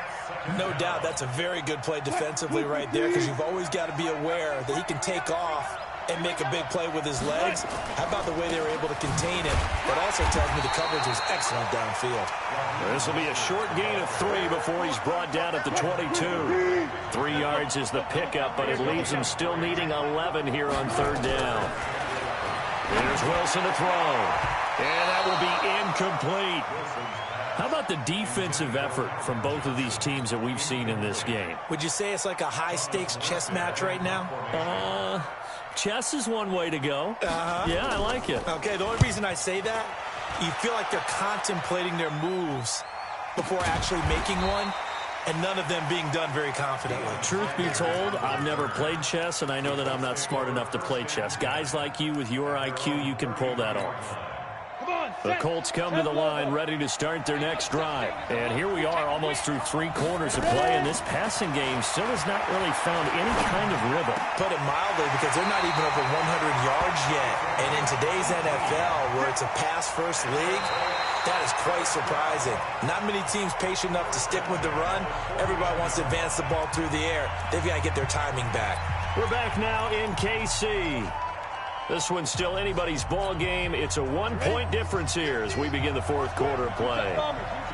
No doubt that's a very good play defensively right there, because you've always got to be aware that he can take off and make a big play with his legs. How about the way they were able to contain him? That also tells me the coverage was excellent downfield. This will be a short gain of 3 before he's brought down at the 22. 3 yards is the pickup, but it leaves him still needing 11 here on 3rd down. Here's Wilson to throw. And that will be incomplete. How about the defensive effort from both of these teams that we've seen in this game? Would you say it's like a high-stakes chess match right now? Chess is one way to go. Yeah, I like it. Okay, the only reason I say that, you feel like they're contemplating their moves before actually making one, and none of them being done very confidently. Truth be told, I've never played chess, and I know that I'm not smart enough to play chess. Guys like you with your IQ, you can pull that off. The Colts come to the line ready to start their next drive. And here we are almost through 3 quarters of play, and this passing game still has not really found any kind of rhythm. Put it mildly, because they're not even over 100 yards yet. And in today's NFL, where it's a pass-first league, that is quite surprising. Not many teams patient enough to stick with the run. Everybody wants to advance the ball through the air. They've got to get their timing back. We're back now in KC. This one's still anybody's ball game. It's a 1-point difference here as we begin the 4th quarter of play.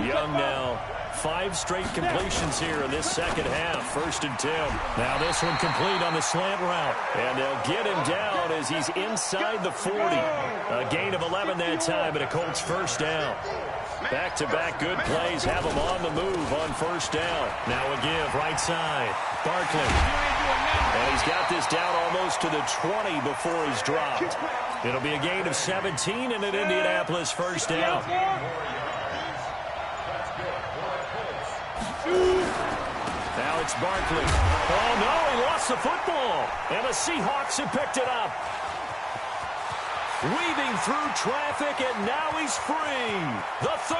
Young now, 5 straight completions here in this second half. 1st and 10. Now this one complete on the slant route. And they'll get him down as he's inside the 40. A gain of 11 that time and a Colts first down. Back-to-back good plays have him on the move on 1st down. Now a give, right side. Barkley. And he's got this down almost to the 20 before he's dropped. It'll be a gain of 17 and an Indianapolis first down. Now it's Barkley. Oh, no, he lost the football. And the Seahawks have picked it up. Weaving through traffic, and now he's free. The 30.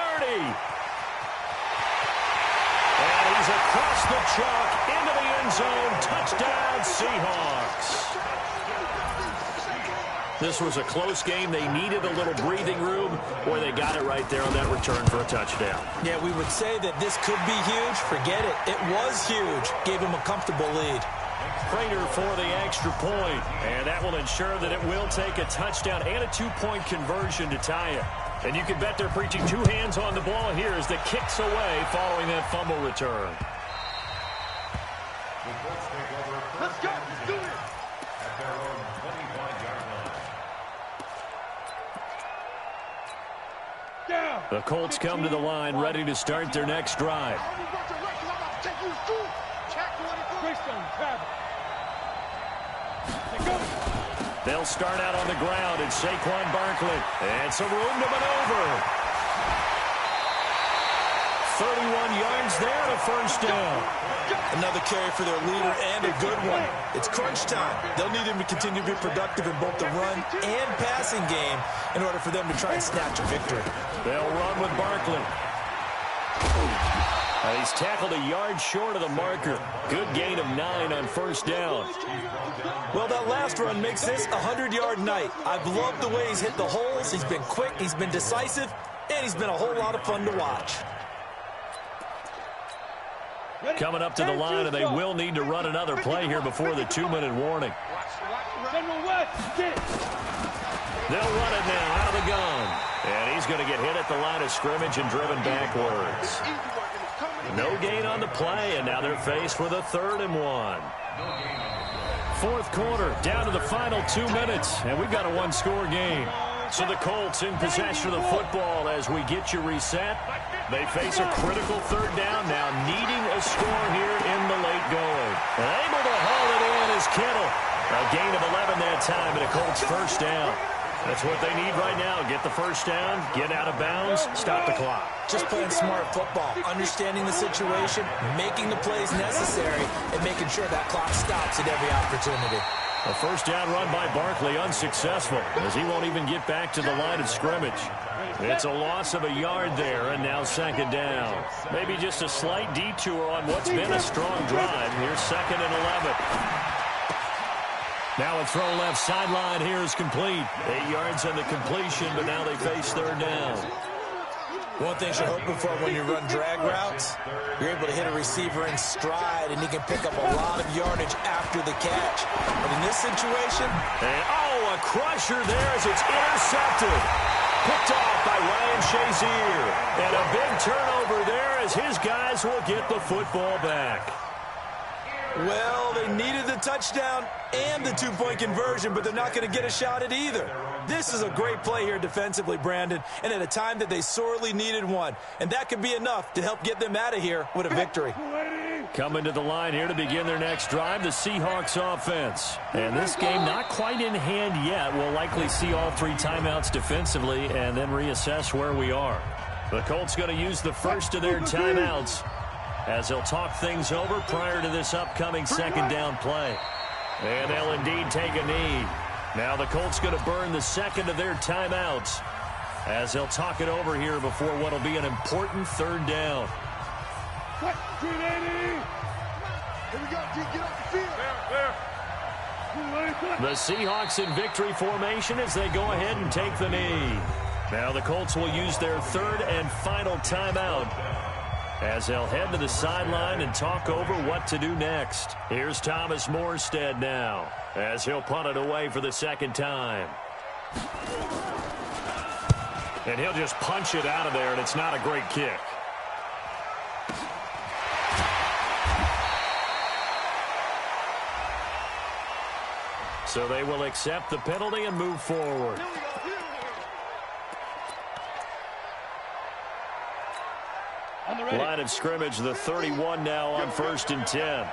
And he's across the chalk into the end zone. Touchdown, Seahawks. This was a close game. They needed a little breathing room. Boy, they got it right there on that return for a touchdown. Yeah, we would say that this could be huge. Forget it. It was huge. Gave him a comfortable lead. Prater for the extra point. And that will ensure that it will take a touchdown and a 2-point conversion to tie it. And you can bet they're preaching two hands on the ball here as the kick's away following that fumble return. Let's go. Let's do it. At their own 25-yard line. Down. The Colts come to the line ready to start their next drive. They'll start out on the ground. It's Saquon Barkley. And some room to maneuver. 31 yards there to first down. Another carry for their leader and a good one. It's crunch time. They'll need him to continue to be productive in both the run and passing game in order for them to try and snatch a victory. They'll run with Barkley. He's tackled a yard short of the marker. Good gain of 9 on first down. Well, that last run makes this a 100-yard night. I've loved the way he's hit the holes. He's been quick, he's been decisive, and he's been a whole lot of fun to watch. Coming up to the line, and they will need to run another play here before the 2-minute warning. They'll run it now out of the gun. And he's going to get hit at the line of scrimmage and driven backwards. No gain on the play, and now they're faced with a 3rd and 1. Fourth quarter, down to the final 2 minutes, and we've got a one-score game. So the Colts in possession of the football as we get you reset. They face a critical 3rd down now, needing a score here in the late going. And able to haul it in is Kittle. A gain of 11 that time, and a Colts first down. That's what they need right now. Get the first down, get out of bounds, stop the clock. Just playing smart football, understanding the situation, making the plays necessary, and making sure that clock stops at every opportunity. A first down run by Barkley unsuccessful as he won't even get back to the line of scrimmage. It's a loss of a yard there, and now 2nd down. Maybe just a slight detour on what's been a strong drive. Here's 2nd and 11. Now a throw left sideline here is complete. 8 yards on the completion, but now they face 3rd down. One thing you're hoping for when you run drag routes, you're able to hit a receiver in stride, and he can pick up a lot of yardage after the catch. But in this situation... And, a crusher there as it's intercepted. Picked off by Ryan Shazier. And a big turnover there as his guys will get the football back. Well, they needed the touchdown and the 2-point conversion, but they're not going to get a shot at either. This is a great play here defensively, Brandon, and at a time that they sorely needed one. And that could be enough to help get them out of here with a victory. Coming to the line here to begin their next drive, the Seahawks offense. And this game not quite in hand yet. We'll likely see all 3 timeouts defensively and then reassess where we are. The Colts going to use the first of their timeouts as they'll talk things over prior to this upcoming 2nd down play. And they'll indeed take a knee. Now the Colts going to burn the 2nd of their timeouts as they'll talk it over here before what will be an important 3rd down. Here we go, G. Get off the field. The Seahawks in victory formation as they go ahead and take the knee. Now the Colts will use their 3rd and final timeout as they'll head to the sideline and talk over what to do next. Here's Thomas Morstead now as he'll punt it away for the 2nd time. And he'll just punch it out of there, and it's not a great kick. So they will accept the penalty and move forward. Line of scrimmage, the 31 now on 1st and 10.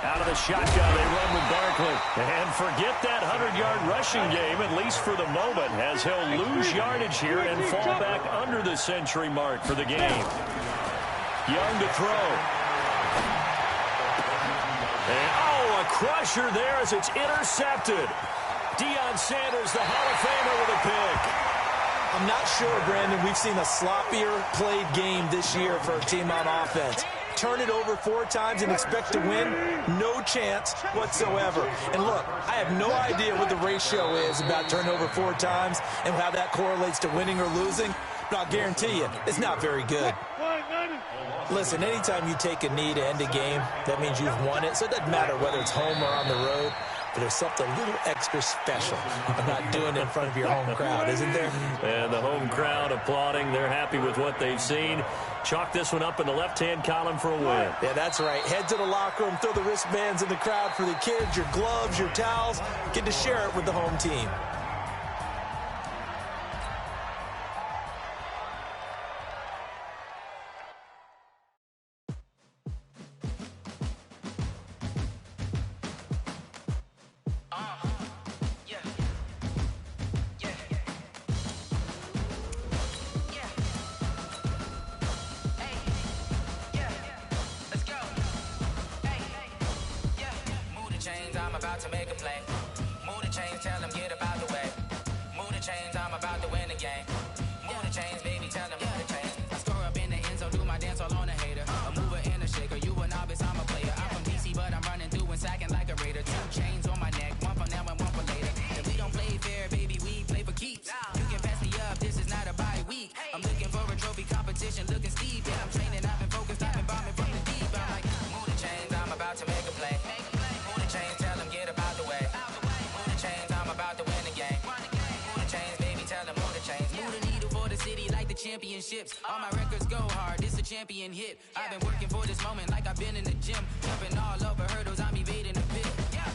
Out of the shotgun, they run with Barkley. And forget that 100-yard rushing game, at least for the moment, as he'll lose yardage here and fall back under the century mark for the game. Young to throw. And, oh, a crusher there as it's intercepted. Deion Sanders, the Hall of Famer, with a pick. I'm not sure, Brandon, we've seen a sloppier played game this year for a team on offense. Turn it over 4 times and expect to win? No chance whatsoever. And look, I have no idea what the ratio is about turnover 4 times and how that correlates to winning or losing, but I'll guarantee you, it's not very good. Listen, anytime you take a knee to end a game, that means you've won it. So it doesn't matter whether it's home or on the road. But there's something a little extra special about doing it in front of your home crowd, isn't there? And the home crowd applauding. They're happy with what they've seen. Chalk this one up in the left-hand column for a win. Yeah, that's right. Head to the locker room, throw the wristbands in the crowd for the kids, your gloves, your towels. Get to share it with the home team. To make a play. Move the chains, tell them get up out the way. Move the chains, I'm about to win the game. Move the chains, baby, tell them move the chains. I score up in the end zone, do my dance all on a hater. A mover and a shaker, you a novice, I'm a player. I'm from DC, but I'm running through and sacking like a raider. 2 chains on my neck, one for now and one for later. And we don't play fair, baby, we play for keeps. You can pass me up, this is not a bye week. I'm looking for a trophy competition, looking steep. And I'm training, I've been focused, I've been bombing from the deep. I'm like, move the chains, I'm about to make a play. Move the chains, tell them get up out the way. Move the chains, I'm about to win the game. Move the chains, baby, tell them move the chains. Move the needle for the city like the championships. All my records go hard, this a champion hit. I've been working for this moment like I've been in the gym. Jumping all over hurdles, I'm evading the pit.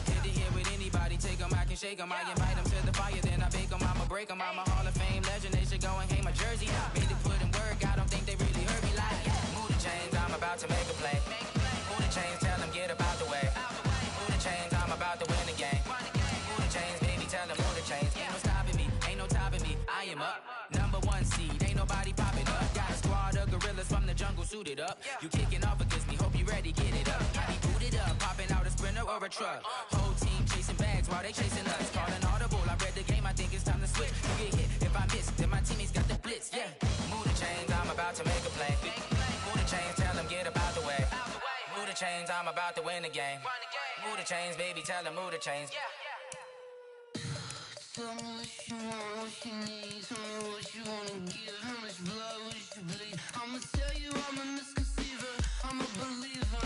Hit to hit with anybody, take them, I can shake them. I invite them to the fire, then I bake them, I'ma break them. I'm a Hall of Fame legend, they should go and hang my jersey. Made to put in work, I don't think they really heard me like. Move the chains, I'm about to make a play. Move the chains, tell them get up out the way. Move the chains, I'm about to win the game. Move the chains, baby, tell them move the chains. Ain't no stopping me, ain't no topping me. I am up, #1 seed, ain't nobody popping up. Got a squad of gorillas from the jungle suited up. You kicking off against me, hope you ready, get it up. I be booted up, popping out a Sprinter or a truck. Whole team chasing bags while they chasing us. Calling audible, I read the game, I think it's time to switch. You get hit, if I miss, then my teammates got the blitz, yeah. Move the chains, I'm about to make a play. Move the chains, tell them get up out the way. Move the chains, I'm about to win the game. Move the chains, baby, tell them move the chains. Tell me what you want, what you need. Tell me what you wanna give. How much blood would you bleed? I'ma tell you I'm a misconceiver. I'm a believer.